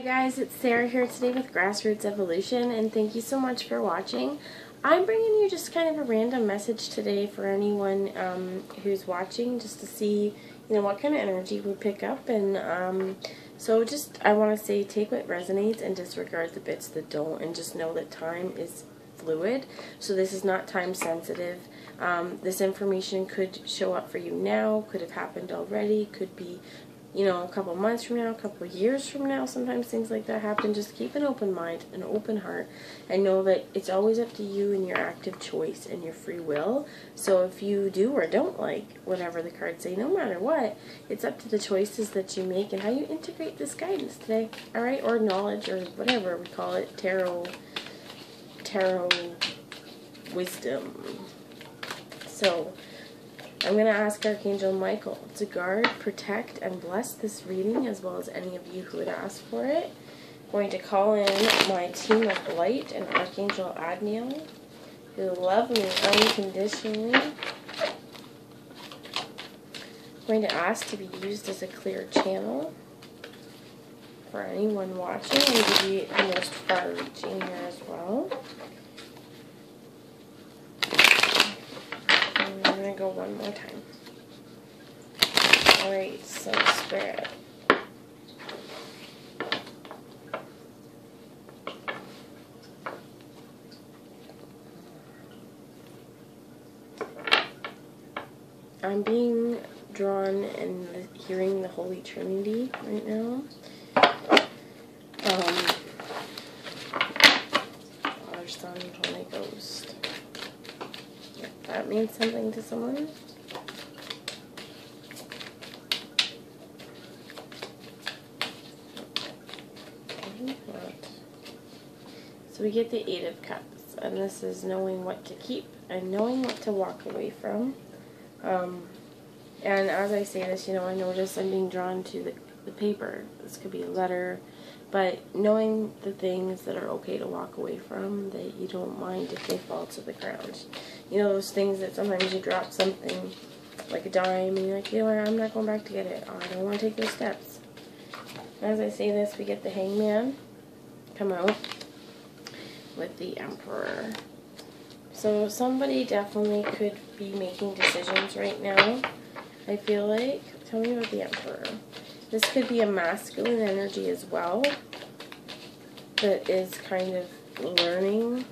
Guys, it's Sarah here today with Grassroots Evolution, and thank you so much for watching. I'm bringing you just kind of a random message today for anyone who's watching, just to see, what kind of energy we pick up. And so just, I want to say, take what resonates and disregard the bits that don't, and just know that time is fluid. So this is not time sensitive. This information could show up for you now, could have happened already, could be a couple months from now, a couple years from now. Sometimes things like that happen. Just keep an open mind, an open heart, and know that it's always up to you and your active choice and your free will. So if you do or don't like whatever the cards say, no matter what, it's up to the choices that you make and how you integrate this guidance today. Alright? Or knowledge, or whatever we call it. Tarot wisdom. So I'm going to ask Archangel Michael to guard, protect, and bless this reading, as well as any of you who would ask for it. I'm going to call in my team of light and Archangel Adniel, who love me unconditionally. I'm going to ask to be used as a clear channel for anyone watching, and to be the most far-reaching here as well. I'm going to go one more time. Alright, so Spirit. I'm being drawn and hearing the Holy Trinity right now. Father, Son, and Holy Ghost. That means something to someone. So we get the Eight of Cups, and this is knowing what to keep and knowing what to walk away from. And as I say this, I notice I'm being drawn to the paper. This could be a letter, but knowing the things that are okay to walk away from, that you don't mind if they fall to the ground. Those things that sometimes you drop something, like a dime, and you're like, I'm not going back to get it. Oh, I don't want to take those steps. As I say this, we get the Hangman come out with the Emperor. So somebody definitely could be making decisions right now, I feel like. Tell me about the Emperor. This could be a masculine energy as well, that is kind of learning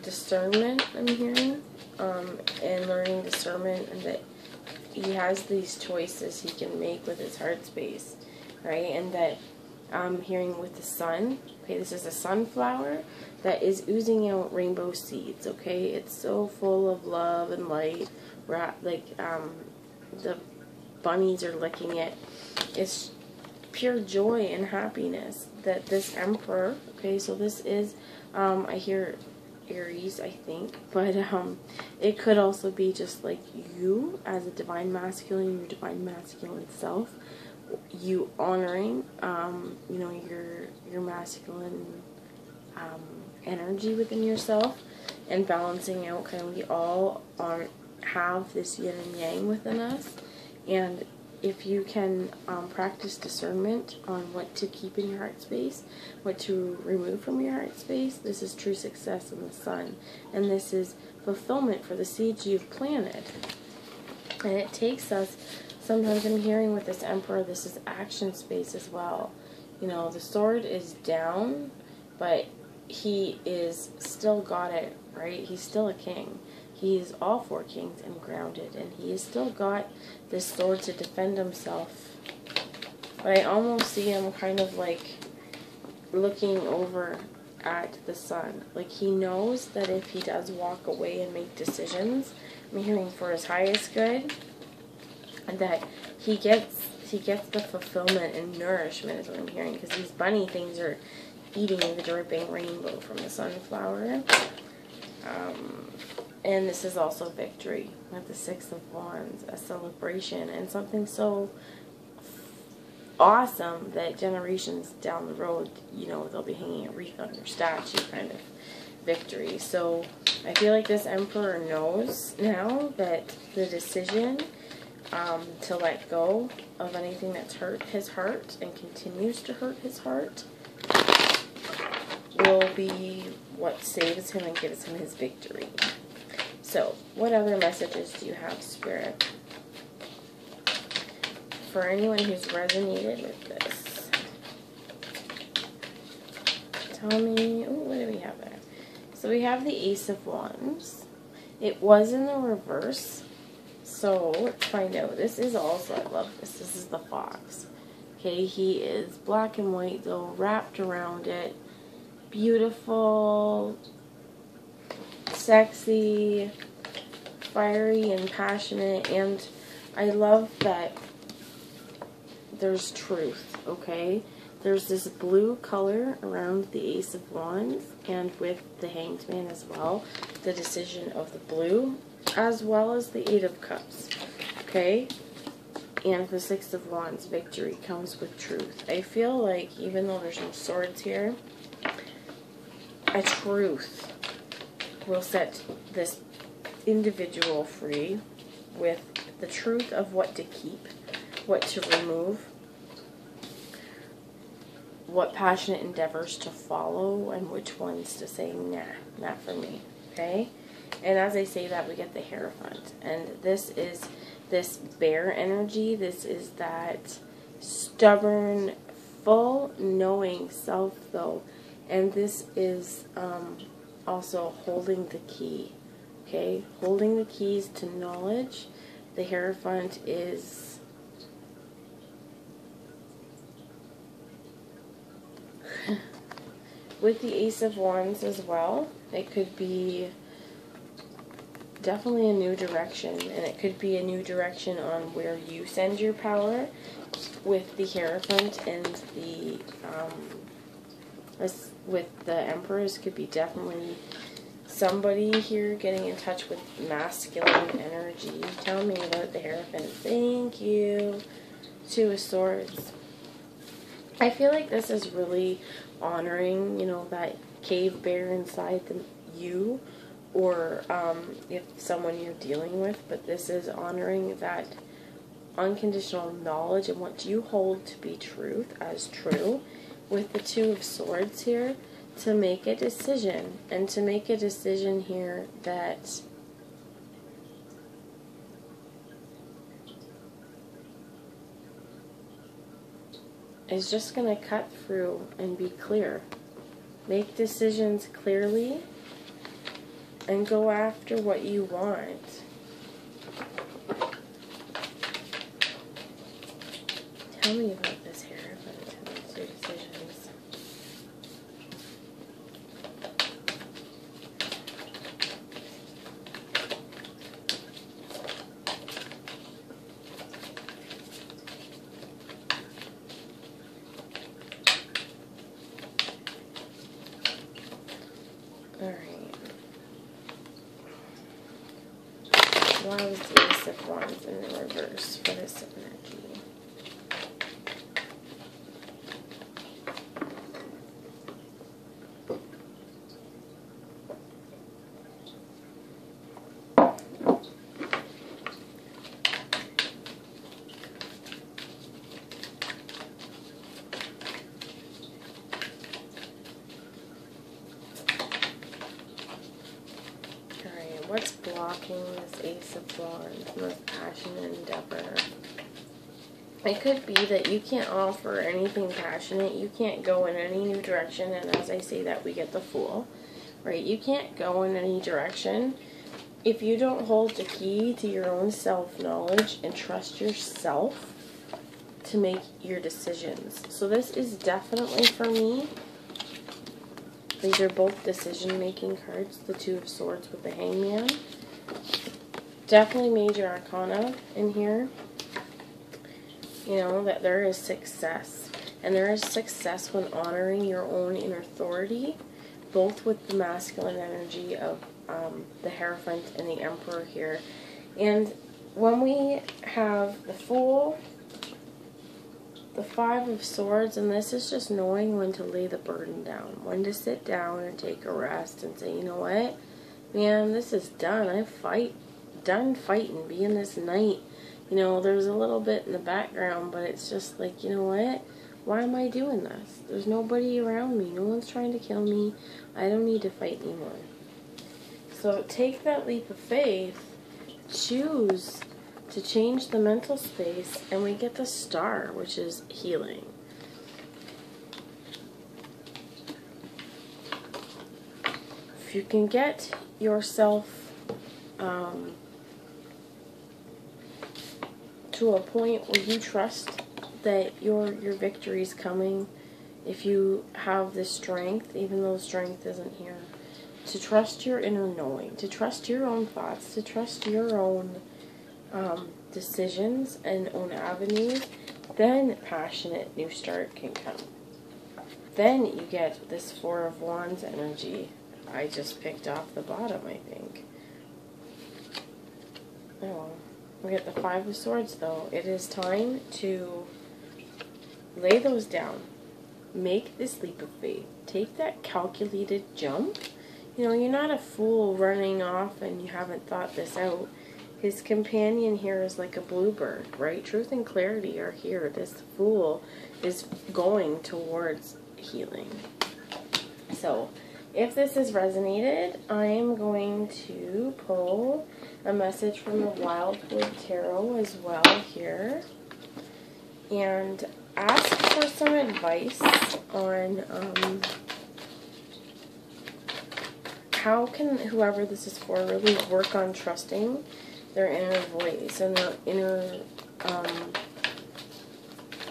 discernment, I'm hearing, and learning discernment, and that he has these choices he can make with his heart space, right? And that I'm hearing with the sun. Okay, this is a sunflower that is oozing out rainbow seeds. Okay, it's so full of love and light. The bunnies are licking it. It's pure joy and happiness that this Emperor. Okay, so this is I hear Aries, I think, but it could also be just like you as a divine masculine, your divine masculine self, you honoring your masculine energy within yourself, and balancing out. Kind of, we all have this yin and yang within us, and if you can practice discernment on what to keep in your heart space, what to remove from your heart space, this is true success in the sun. And this is fulfillment for the seeds you've planted. And it takes us, sometimes I'm hearing with this Emperor, this is action space as well. The sword is down, but he is still got it, right? He's still a king. He's all four kings and grounded, and he has still got this sword to defend himself. But I almost see him kind of like looking over at the sun. Like he knows that if he does walk away and make decisions, I'm hearing for his highest good, and that he gets the fulfillment and nourishment is what I'm hearing, because these bunny things are eating the dripping rainbow from the sunflower. And this is also victory with the Six of Wands, a celebration, and something so awesome that generations down the road, they'll be hanging a wreath on your statue, kind of victory. So I feel like this Emperor knows now that the decision to let go of anything that's hurt his heart and continues to hurt his heart will be what saves him and gives him his victory. So, what other messages do you have, Spirit? For anyone who's resonated with this. Tell me, oh, what do we have there? So we have the Ace of Wands. It was in the reverse. So let's find out. This is also, I love this. This is the fox. Okay, he is black and white though, wrapped around it. Beautiful, sexy, fiery and passionate. And I love that there's truth, okay? There's this blue color around the Ace of Wands and with the Hanged Man as well. The decision of the blue as well as the Eight of Cups, okay? And the Six of Wands, victory comes with truth. I feel like even though there's no swords here, a truth will set this individual free with the truth of what to keep, what to remove, what passionate endeavors to follow, and which ones to say, nah, not for me, okay? And as I say that, we get the Hierophant. And this is this bear energy. This is that stubborn, full knowing self, though. And this is also holding the key, okay? Holding the keys to knowledge. The Hierophant is with the Ace of Wands as well. It could be definitely a new direction, and it could be a new direction on where you send your power with the Hierophant and the with the Emperors. Could be definitely somebody here getting in touch with masculine energy. Tell me about the Hierophant. Thank you. Two of Swords. I feel like this is really honoring, you know, that cave bear inside you, or if someone you're dealing with, but this is honoring that unconditional knowledge and what you hold to be truth as true with the Two of Swords here, to make a decision, and to make a decision here that is just going to cut through and be clear. Make decisions clearly and go after what you want. Tell me about this Hierophant and your decisions. Alright. Why was the Ace of Wands in the reverse for this energy? What's blocking this Ace of Wands from this passionate endeavor? It could be that you can't offer anything passionate. You can't go in any new direction. And as I say that, we get the Fool. Right? You can't go in any direction if you don't hold the key to your own self-knowledge and trust yourself to make your decisions. So this is definitely for me. These are both decision-making cards, the Two of Swords with the Hangman. Definitely major arcana in here. You know, that there is success. And there is success when honoring your own inner authority, both with the masculine energy of the Hierophant and the Emperor here. And when we have the Fool, the Five of Swords, and this is just knowing when to lay the burden down, when to sit down and take a rest and say, you know what, man, this is done. I'm done fighting, being this knight, You know, there's a little bit in the background, but it's just like, you know what? Why am I doing this? There's nobody around me. No one's trying to kill me. I don't need to fight anymore. So take that leap of faith. Choose to change the mental space, and we get the star, which is healing. If you can get yourself to a point where you trust that your victory's coming, if you have the strength, even though strength isn't here, to trust your inner knowing, to trust your own thoughts, to trust your own decisions and own avenues, then passionate new start can come. Then you get this Four of Wands energy. I just picked off the bottom, I think. Oh, we get the Five of Swords, though. It is time to lay those down. Make this leap of faith. Take that calculated jump. You know, you're not a fool running off and you haven't thought this out. His companion here is like a bluebird, right? Truth and clarity are here. This fool is going towards healing. So, if this has resonated, I am going to pull a message from the Wildwood Tarot as well here. And ask for some advice on how can whoever this is for really work on trusting their inner voice and their inner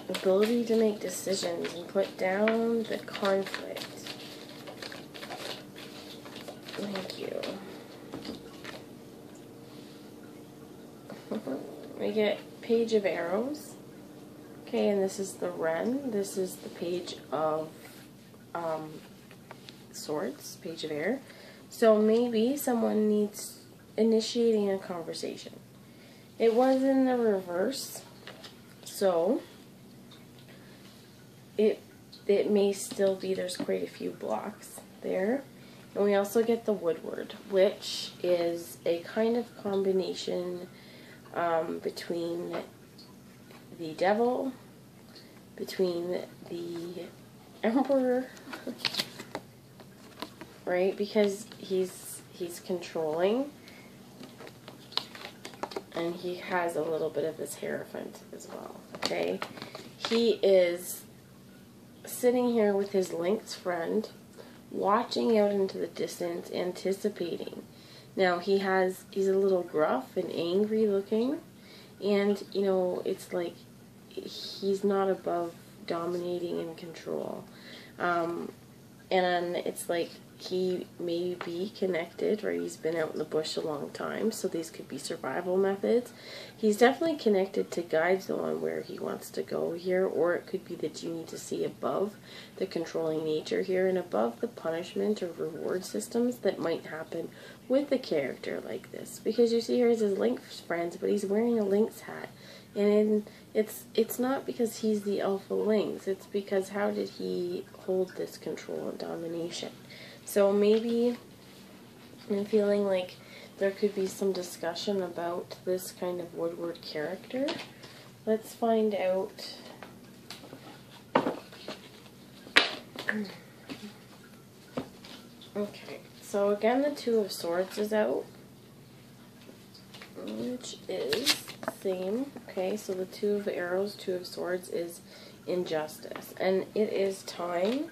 ability to make decisions and put down the conflict. Thank you. We get Page of Arrows. Okay, and this is the Wren. This is the Page of Swords, Page of Air. So maybe someone needs initiating a conversation. It was in the reverse, so it may still be, there's quite a few blocks there. And we also get the Woodward, which is a kind of combination between the Devil, between the Emperor, right? Because he's controlling, and he has a little bit of this Hierophant as well, okay? He is sitting here with his lynx friend, watching out into the distance, anticipating. Now, he's a little gruff and angry looking, and, you know, it's like he's not above dominating and control. And it's like he may be connected, right? He's been out in the bush a long time, so these could be survival methods. He's definitely connected to guides, though, on where he wants to go here, or it could be that you need to see above the controlling nature here and above the punishment or reward systems that might happen with a character like this. Because you see here is his lynx friends, but he's wearing a lynx hat. And it's not because he's the alpha lynx, it's because how did he hold this control and domination? So maybe I'm feeling like there could be some discussion about this kind of Woodward character. Let's find out. Okay, so again the Two of Swords is out, which is the same. Okay, so the Two of Arrows, Two of Swords is injustice, and it is time.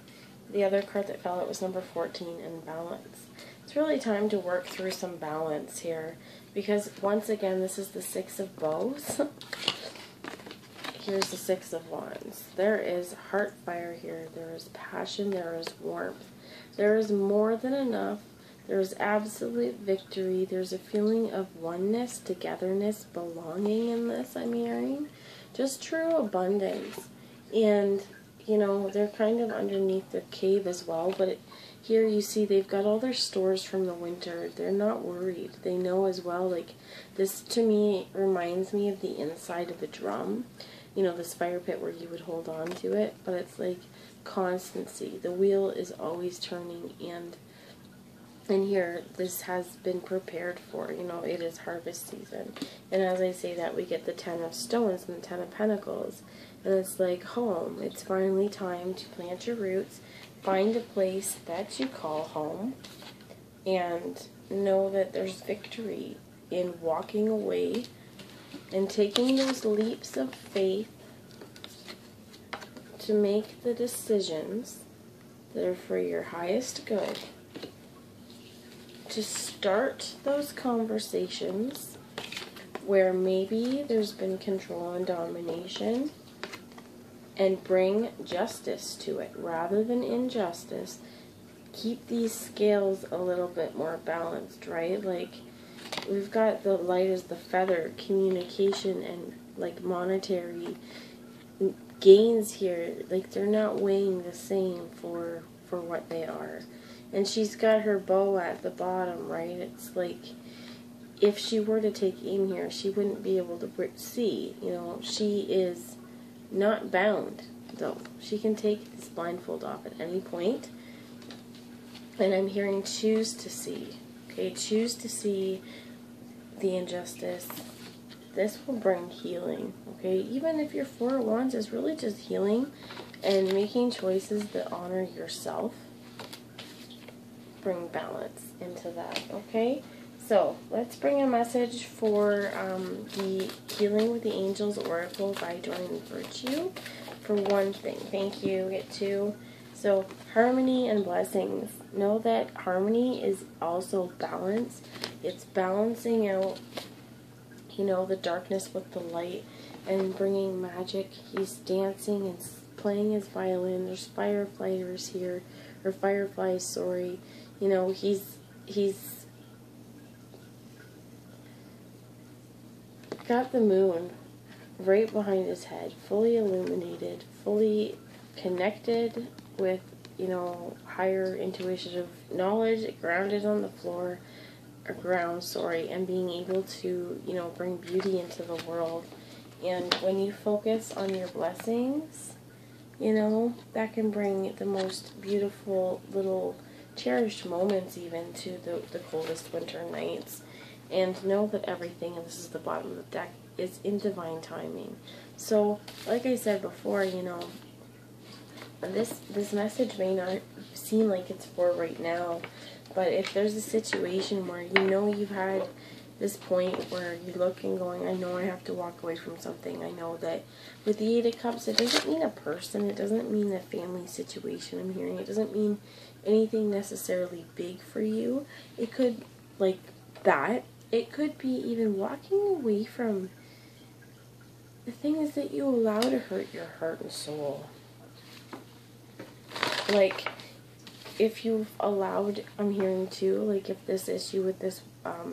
The other card that fell out was number 14, and balance. It's really time to work through some balance here, because once again, this is the Six of Bows. Here's the Six of Wands. There is heart fire here. There is passion. There is warmth. There is more than enough. There is absolute victory. There's a feeling of oneness, togetherness, belonging in this, I'm hearing. Just true abundance. And you know, they're kind of underneath their cave as well, but here you see they've got all their stores from the winter. They're not worried. They know as well, like, this to me reminds me of the inside of a drum. You know, this fire pit where you would hold on to it, but it's like constancy. The wheel is always turning, and And here, this has been prepared for. You know, it is harvest season. And as I say that, we get the 10 of stones and the 10 of pentacles. And it's like home. It's finally time to plant your roots. Find a place that you call home. And know that there's victory in walking away and taking those leaps of faith to make the decisions that are for your highest good. To start those conversations where maybe there's been control and domination, and bring justice to it rather than injustice. Keep these scales a little bit more balanced, right? Like, we've got the light as the feather, communication and like monetary gains here. Like, they're not weighing the same for what they are. And she's got her bow at the bottom, right? It's like, if she were to take aim here, she wouldn't be able to see. You know, she is not bound, though. She can take this blindfold off at any point. And I'm hearing choose to see. Okay, choose to see the injustice. This will bring healing. Okay, even if your Four of Wands is really just healing and making choices that honor yourself. Bring balance into that, okay? So, let's bring a message for the Healing with the Angels Oracle by Doreen Virtue. For one thing, thank you, get two. So, harmony and blessings. Know that harmony is also balance. It's balancing out, you know, the darkness with the light and bringing magic. He's dancing and playing his violin. There's firefighters here, or fireflies, sorry. You know, he's got the moon right behind his head, fully illuminated, fully connected with, you know, higher intuitive knowledge, grounded on the floor, or ground, sorry, and being able to, you know, bring beauty into the world. And when you focus on your blessings, you know, that can bring the most beautiful little cherished moments even to the coldest winter nights. And know that everything, and this is the bottom of the deck, is in divine timing. So, like I said before, you know, this message may not seem like it's for right now, but if there's a situation where you know you've had this point where you look and going, I know I have to walk away from something. I know that with the Eight of Cups, it doesn't mean a person, it doesn't mean a family situation I'm hearing, it doesn't mean anything necessarily big for you. It could, like that, it could be even walking away from the things that you allow to hurt your heart and soul. Like, if you've allowed, I'm hearing too, like if this issue with this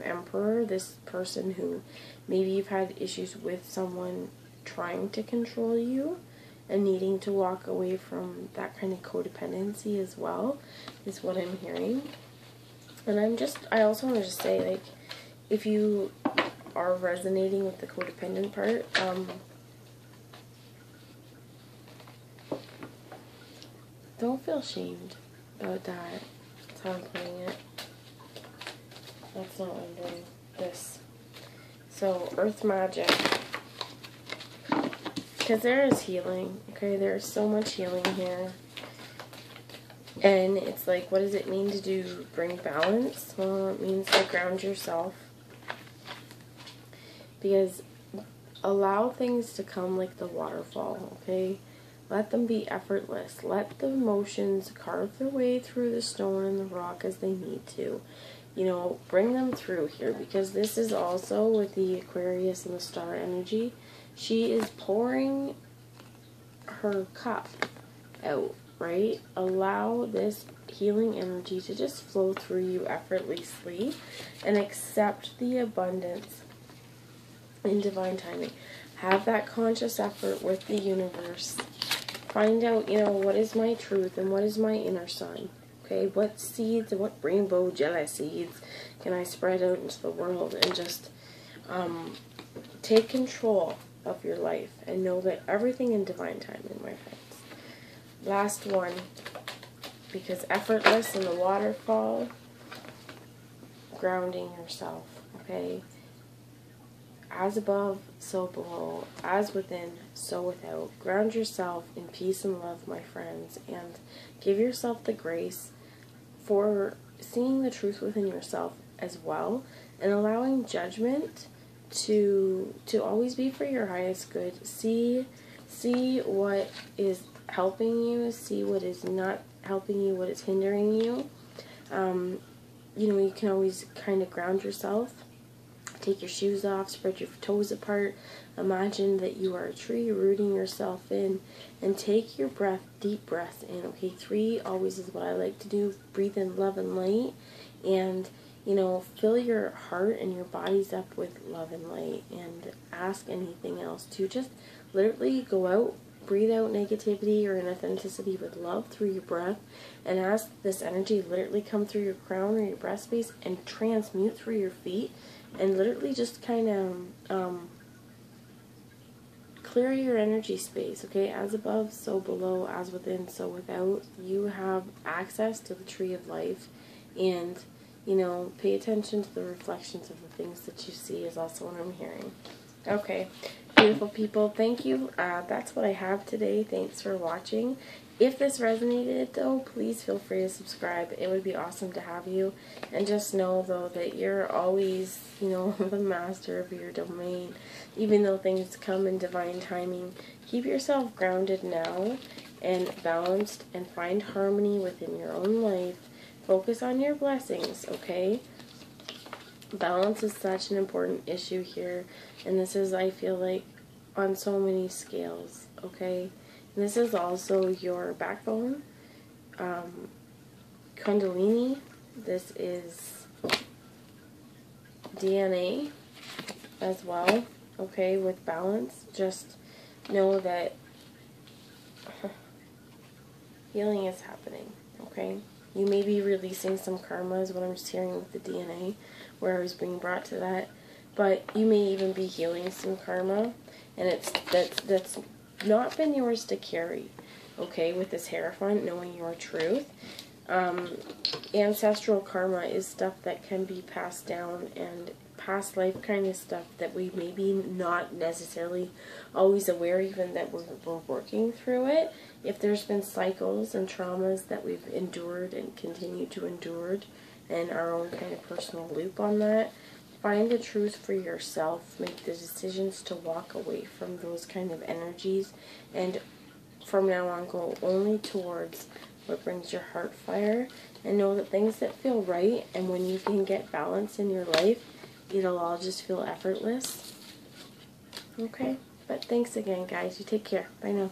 emperor, this person who maybe you've had issues with someone trying to control you and needing to walk away from that kind of codependency as well, is what I'm hearing. And I also want to just say, like, if you are resonating with the codependent part, don't feel shamed about that. That's how I'm putting it. That's not what I'm doing. This. So, earth magic. Because there is healing. Okay, there is so much healing here. And it's like, what does it mean to bring balance? Well, it means to ground yourself. Because allow things to come like the waterfall, okay? Let them be effortless. Let the emotions carve their way through the stone and the rock as they need to. You know, bring them through here, because this is also with the Aquarius and the star energy. She is pouring her cup out, right? Allow this healing energy to just flow through you effortlessly and accept the abundance in divine timing. Have that conscious effort with the universe. Find out, you know, what is my truth and what is my inner sun. Okay, what seeds and what rainbow jelly seeds can I spread out into the world, and just take control of your life and know that everything in divine timing, my friends. Last one, because effortless in the waterfall, grounding yourself, okay? As above, so below. As within, so without. Ground yourself in peace and love, my friends, and give yourself the grace for seeing the truth within yourself as well, and allowing judgment to always be for your highest good. See what is helping you, see what is not helping you, what is hindering you. You know, you can always kind of ground yourself. Take your shoes off, spread your toes apart. Imagine that you are a tree rooting yourself in, and take your breath, deep breaths in. Okay, 3 always is what I like to do. Breathe in love and light, and you know, fill your heart and your bodies up with love and light, and ask anything else to just literally go out, breathe out negativity or inauthenticity with love through your breath, and ask this energy literally come through your crown or your breast space and transmute through your feet, and literally just kind of clear your energy space, okay? As above, so below. As within, so without. You have access to the tree of life, and you know, pay attention to the reflections of the things that you see is also what I'm hearing. Okay, beautiful people, thank you. That's what I have today. Thanks for watching. If this resonated, though, please feel free to subscribe. It would be awesome to have you. And just know, though, that you're always, you know, the master of your domain. Even though things come in divine timing, keep yourself grounded now and balanced, and find harmony within your own life. Focus on your blessings, okay? Balance is such an important issue here, and this is, I feel like, on so many scales, okay? And this is also your backbone, Kundalini. This is DNA as well, okay? With balance, just know that healing is happening, okay? You may be releasing some karma is what I'm just hearing with the DNA, where I was being brought to that. But you may even be healing some karma, and that's not been yours to carry, okay, with this Hierophant, knowing your truth. Ancestral karma is stuff that can be passed down, and past life kind of stuff that we maybe not necessarily always aware even that we're working through it. If there's been cycles and traumas that we've endured and continue to endure, and our own kind of personal loop on that, find the truth for yourself. Make the decisions to walk away from those kind of energies, and from now on go only towards what brings your heart fire, and know that things that feel right, and when you can get balance in your life, it'll all just feel effortless. Okay? But thanks again, guys. You take care. Bye now.